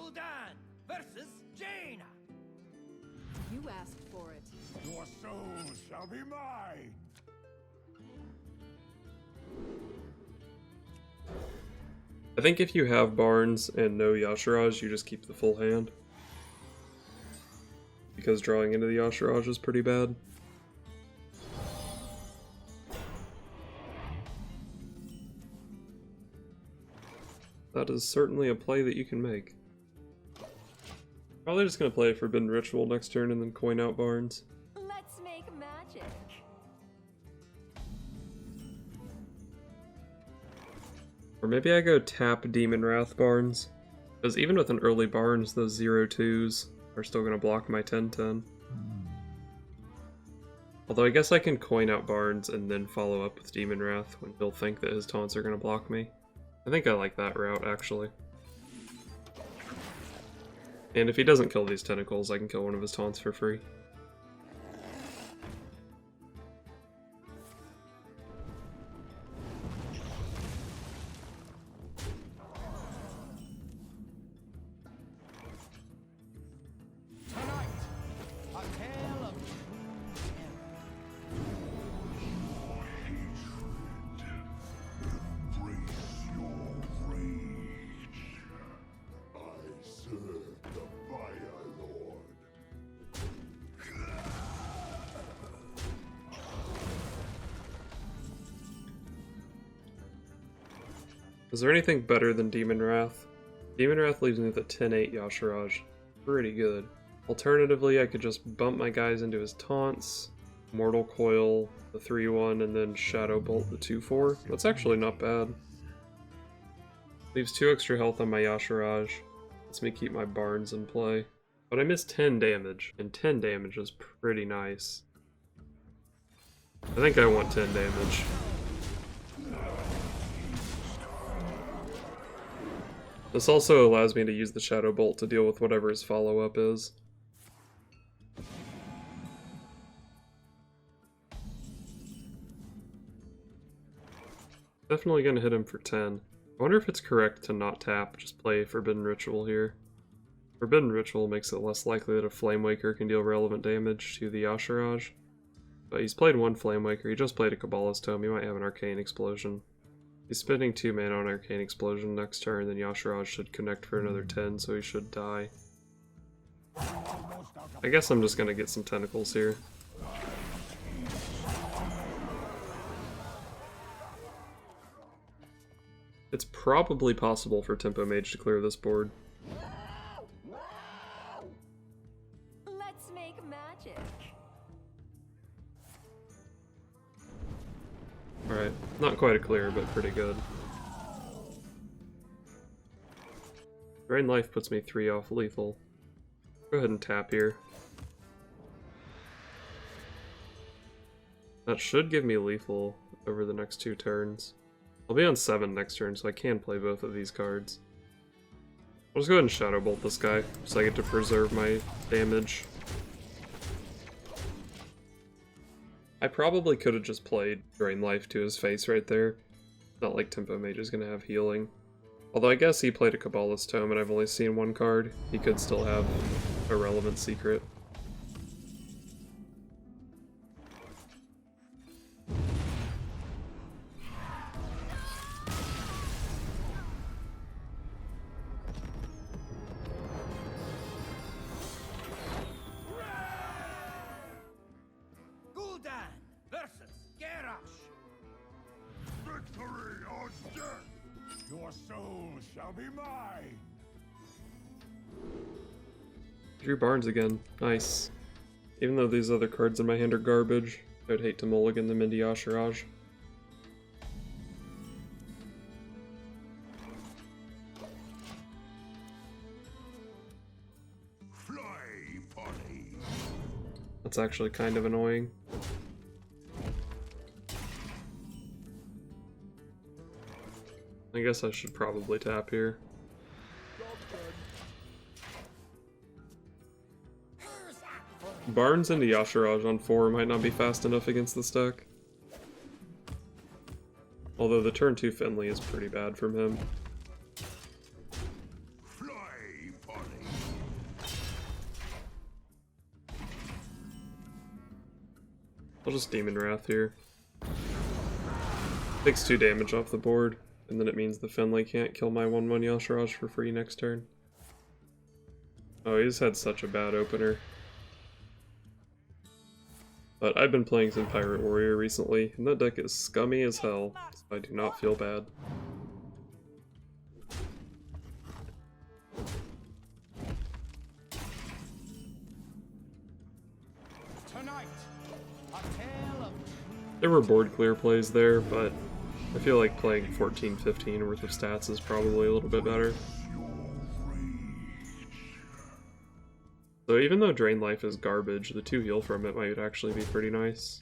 Gul'dan versus Jaina. You asked for it. Your soul shall be mine. I think if you have Barnes and no Yashiraj, you just keep the full hand. Because drawing into the Yashiraj is pretty bad. That is certainly a play that you can make. Probably just gonna play Forbidden Ritual next turn and then coin out Barnes. Let's make magic. Or maybe I go tap Demon Wrath Barnes. Because even with an early Barnes, those 0-2s are still gonna block my 10-10. Although I guess I can coin out Barnes and then follow up with Demon Wrath when he'll think that his taunts are gonna block me. I think I like that route, actually. And if he doesn't kill these tentacles, I can kill one of his taunts for free. Tonight, a tale of Embrace your rage. I serve the Fire Lord. Is there anything better than Demon Wrath? Demon Wrath leaves me with a 10-8 Yashiraj. Pretty good. Alternatively, I could just bump my guys into his taunts, Mortal Coil, the 3-1, and then Shadow Bolt, the 2-4. That's actually not bad. Leaves 2 extra health on my Yashiraj. Lets me keep my Barnes in play. But I missed 10 damage, and 10 damage is pretty nice. I think I want 10 damage. This also allows me to use the Shadow Bolt to deal with whatever his follow-up is. Definitely gonna hit him for 10. I wonder if it's correct to not tap, just play Forbidden Ritual here. Forbidden Ritual makes it less likely that a Flamewaker can deal relevant damage to the Yashiraj. But he's played one Flamewaker, he just played a Kabbalist Tome, he might have an Arcane Explosion. He's spending 2 mana on Arcane Explosion next turn, then Yashiraj should connect for another 10, so he should die. I guess I'm just gonna get some tentacles here. It's probably possible for Tempo Mage to clear this board. Let's make magic. Alright, not quite a clear, but pretty good. Drain Life puts me 3 off lethal. Go ahead and tap here. That should give me lethal over the next 2 turns. I'll be on 7 next turn, so I can play both of these cards. I'll just go ahead and Shadow Bolt this guy, so I get to preserve my damage. I probably could have just played Drain Life to his face right there. Not like Tempo Mage is going to have healing. Although I guess he played a Kabbalist Tome and I've only seen 1 card. He could still have a relevant secret. Gul'dan versus Garrosh. Victory or death! Your soul shall be mine! Drew Barnes again. Nice. Even though these other cards in my hand are garbage, I would hate to mulligan them into Yashiraj. Fly, Polly! That's actually kind of annoying. I guess I should probably tap here. Barnes into Yashiraj on 4 might not be fast enough against this deck. Although the turn 2 Finley is pretty bad from him. Fly, Polly! I'll just Demon Wrath here. Takes 2 damage off the board, and then it means the Finley can't kill my 1/1 Yasharaj for free next turn. Oh, he's had such a bad opener. But I've been playing some Pirate Warrior recently, and that deck is scummy as hell, so I do not feel bad. Tonight, a tale of There were board clear plays there, but I feel like playing 14-15 worth of stats is probably a little bit better. So even though Drain Life is garbage, the 2 heal from it might actually be pretty nice.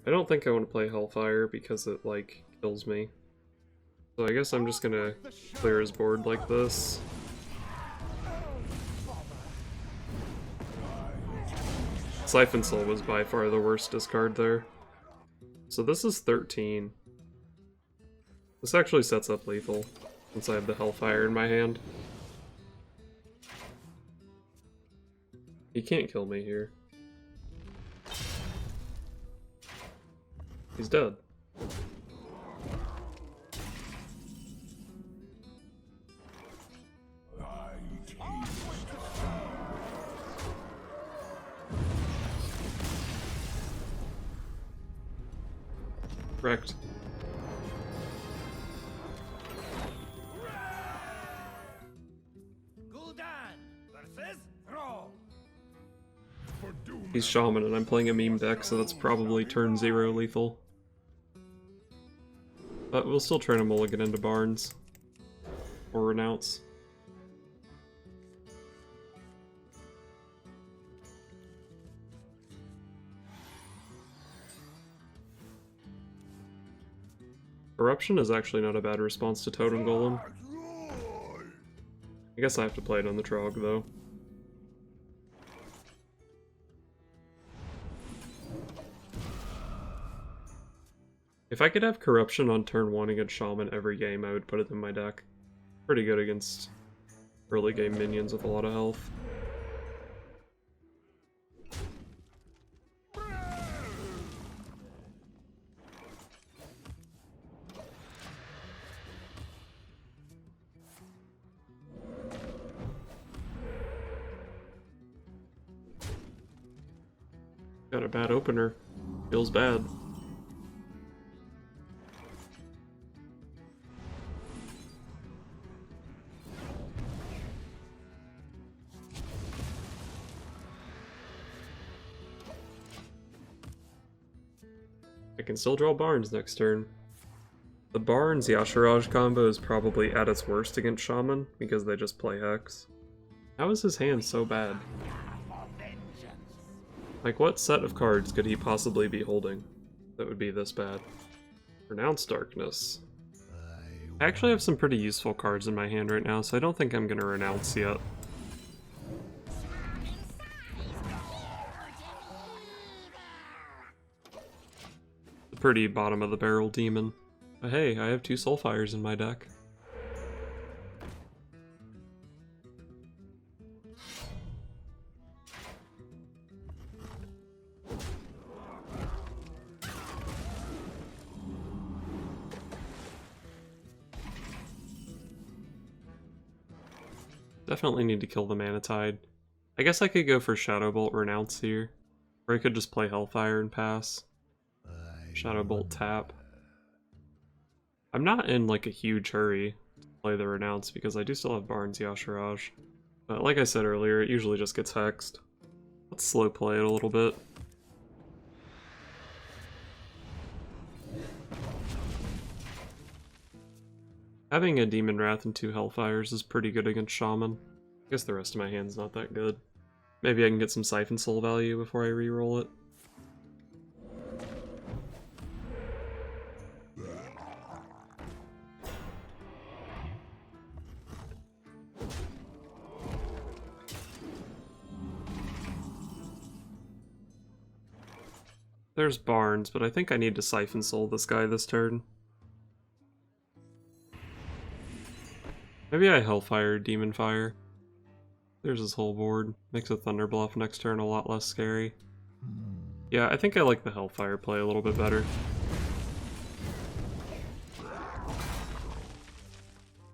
I don't think I want to play Hellfire because it, like, kills me. So I guess I'm just gonna clear his board like this. Siphon Soul was by far the worst discard there. So this is 13. This actually sets up lethal, since I have the Hellfire in my hand. He can't kill me here. He's dead. Correct. Gul'dan versus Thrall. He's Shaman and I'm playing a meme deck, so that's probably turn 0 lethal. But we'll still try to mulligan into Barnes. Or Renounce. Corruption is actually not a bad response to Totem Golem. I guess I have to play it on the Trog, though. If I could have Corruption on turn 1 against Shaman every game, I would put it in my deck. Pretty good against early game minions with a lot of health. Got a bad opener. Feels bad. I can still draw Barnes next turn. The Barnes Yasharaj combo is probably at its worst against Shaman, because they just play Hex. How is his hand so bad? Like, what set of cards could he possibly be holding that would be this bad? Renounce Darkness. I actually have some pretty useful cards in my hand right now, so I don't think I'm gonna Renounce yet. A pretty bottom of the barrel demon. But hey, I have 2 Soulfires in my deck. Definitely need to kill the Manatide. I guess I could go for Shadowbolt Renounce here. Or I could just play Hellfire and pass. Shadowbolt tap. I'm not in like a huge hurry to play the Renounce because I do still have Barnes Yasharaj. But like I said earlier, it usually just gets hexed. Let's slow play it a little bit. Having a Demon Wrath and 2 Hellfires is pretty good against Shaman. I guess the rest of my hand's not that good. Maybe I can get some Siphon Soul value before I re-roll it. There's Barnes, but I think I need to Siphon Soul this guy this turn. Maybe I Hellfire, Demon Fire. There's his whole board. Makes a Thunder Bluff next turn a lot less scary. Yeah, I think I like the Hellfire play a little bit better.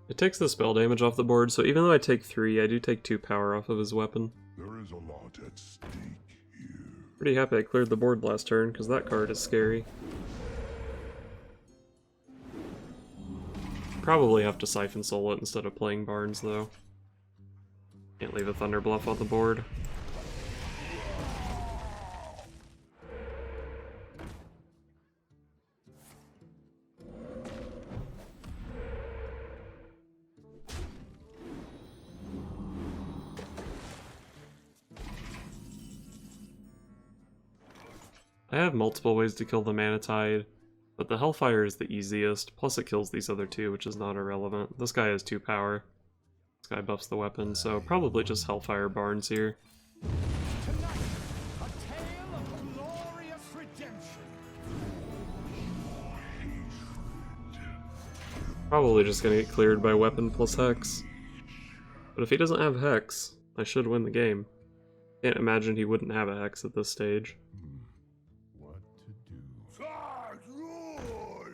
It takes the spell damage off the board, so even though I take 3, I do take 2 power off of his weapon. There is a lot at stake here. Pretty happy I cleared the board last turn, because that card is scary. Probably have to Siphon Soul it instead of playing Barnes, though. Can't leave a Thunder Bluff on the board. I have multiple ways to kill the Manatide, but the Hellfire is the easiest, plus it kills these other two, which is not irrelevant. This guy has 2 power. This guy buffs the weapon, so probably just Hellfire Barnes here. Tonight, a tale of glorious redemption. Probably just gonna get cleared by weapon plus Hex. But if he doesn't have Hex, I should win the game. Can't imagine he wouldn't have a Hex at this stage. What to do? Charge, roar!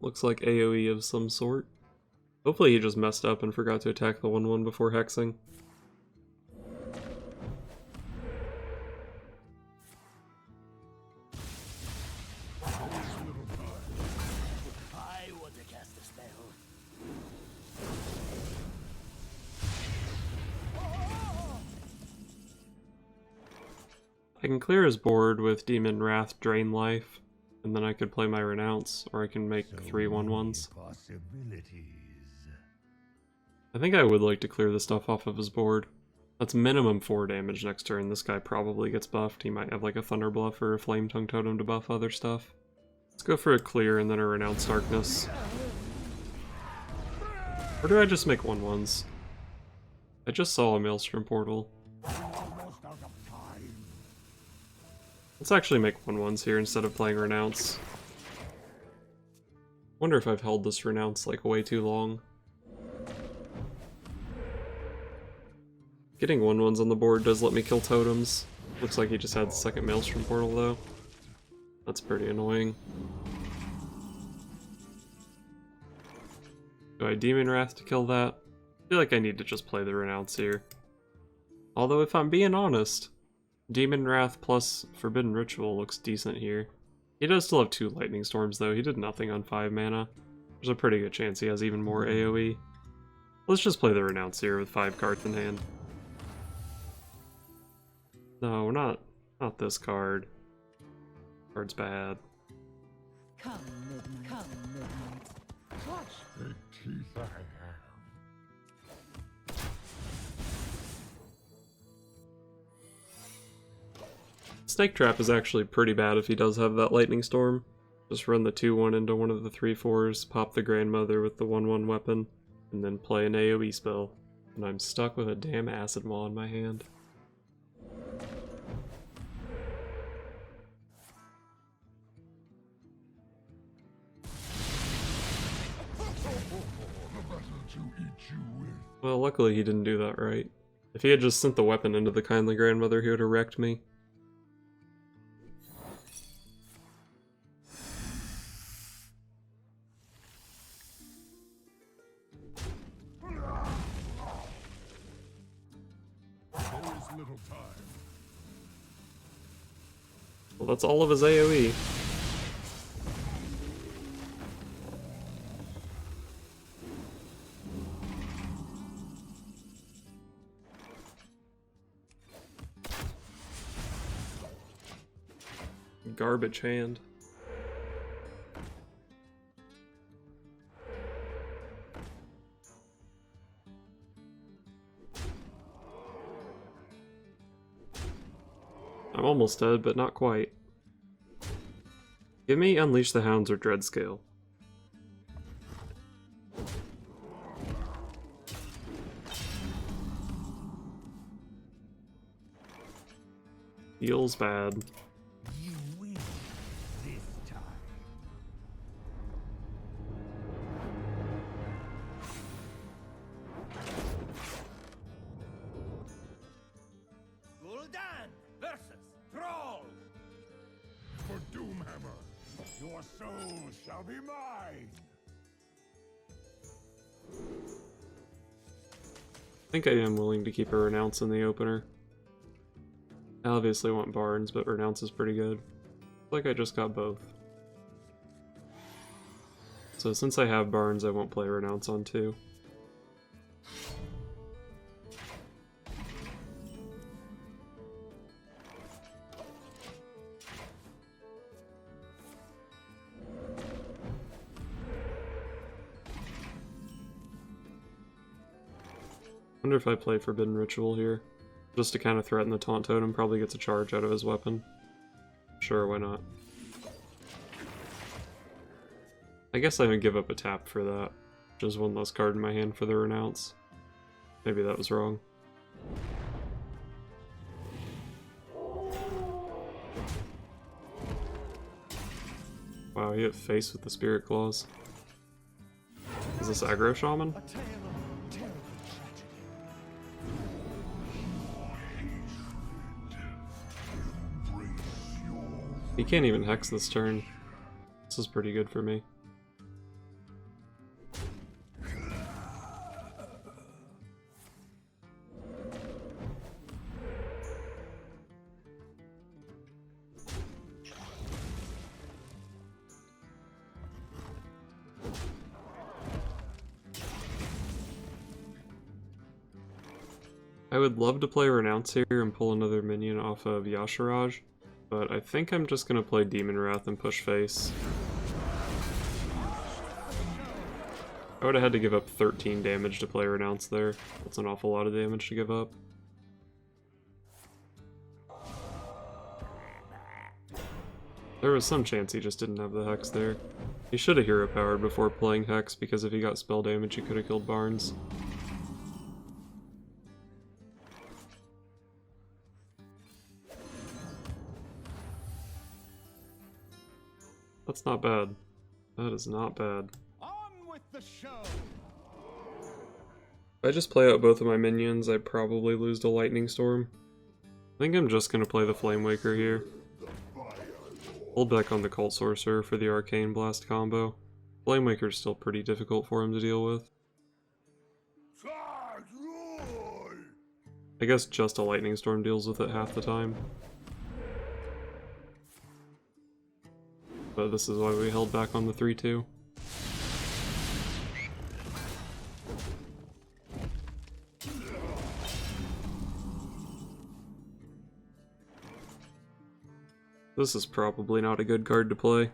Looks like AoE of some sort. Hopefully he just messed up and forgot to attack the 1/1 before hexing. I want to cast a spell. I can clear his board with Demon Wrath, Drain Life, and then I could play my Renounce, or I can make 3 1/1s. Possibilities. I think I would like to clear the stuff off of his board. That's minimum 4 damage next turn. This guy probably gets buffed. He might have like a Thunder Bluff or a Flame Tongue Totem to buff other stuff. Let's go for a clear and then a Renounce Darkness. Or do I just make 1/1s? I just saw a Maelstrom Portal. Almost out of time. Let's actually make 1/1s here instead of playing Renounce. Wonder if I've held this Renounce like way too long. Getting 1/1s on the board does let me kill totems. Looks like he just had the second Maelstrom Portal though. That's pretty annoying. Do I Demon Wrath to kill that? I feel like I need to just play the Renounce here. Although if I'm being honest, Demon Wrath plus Forbidden Ritual looks decent here. He does still have 2 Lightning Storms though, he did nothing on 5 mana. There's a pretty good chance he has even more AoE. Let's just play the Renounce here with 5 cards in hand. No, not this card. Card's bad. Come midnight. Come midnight. Watch. The teeth I have. Snake Trap is actually pretty bad if he does have that Lightning Storm. Just run the 2/1 into one of the 3/4s, pop the Grandmother with the 1/1 weapon, and then play an AoE spell. And I'm stuck with a damn Acid Maw in my hand. Well, luckily he didn't do that right. If he had just sent the weapon into the Kindly Grandmother, he would have wrecked me. There is little time. Well, that's all of his AoE. Garbage hand. I'm almost dead, but not quite. Give me Unleash the Hounds or Dreadscale. Feels bad. Your soul shall be mine. I think I am willing to keep a Renounce in the opener. I obviously want Barnes, but Renounce is pretty good. Looks like I just got both. So since I have Barnes, I won't play Renounce on 2. Wonder if I play Forbidden Ritual here. Just to kind of threaten the Taunt Totem, probably gets a charge out of his weapon. Sure, why not? I guess I would give up a tap for that. Just one less card in my hand for the Renounce. Maybe that was wrong. Wow, he hit face with the Spirit Claws. Is this aggro shaman? A tale of terrible tragedy. He can't even hex this turn. This is pretty good for me. I would love to play Renounce here and pull another minion off of Yashiraj, but I think I'm just going to play Demon Wrath and push face. I would have had to give up 13 damage to play Renounce there. That's an awful lot of damage to give up. There was some chance he just didn't have the Hex there. He should have hero powered before playing Hex, because if he got spell damage he could have killed Barnes. That's not bad. That is not bad. On with the show. If I just play out both of my minions, I probably lose to Lightning Storm. I think I'm just gonna play the Flame Waker here. Hold back on the Cult Sorcerer for the Arcane Blast combo. Flame Waker's still pretty difficult for him to deal with. I guess just a Lightning Storm deals with it half the time. But this is why we held back on the 3-2. This is probably not a good card to play.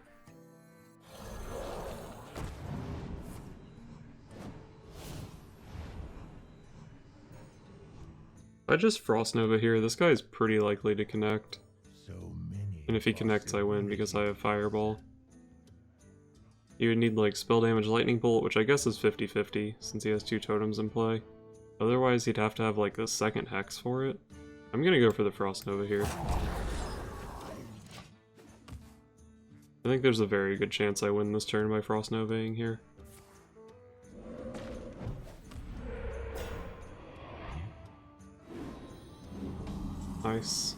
If I just Frost Nova here, this guy's pretty likely to connect. And if he connects, I win because I have Fireball. You would need like Spell Damage Lightning Bolt, which I guess is 50-50 since he has 2 totems in play. Otherwise, he'd have to have like the second Hex for it. I'm gonna go for the Frost Nova here. I think there's a very good chance I win this turn by Frost Novaing here. Nice.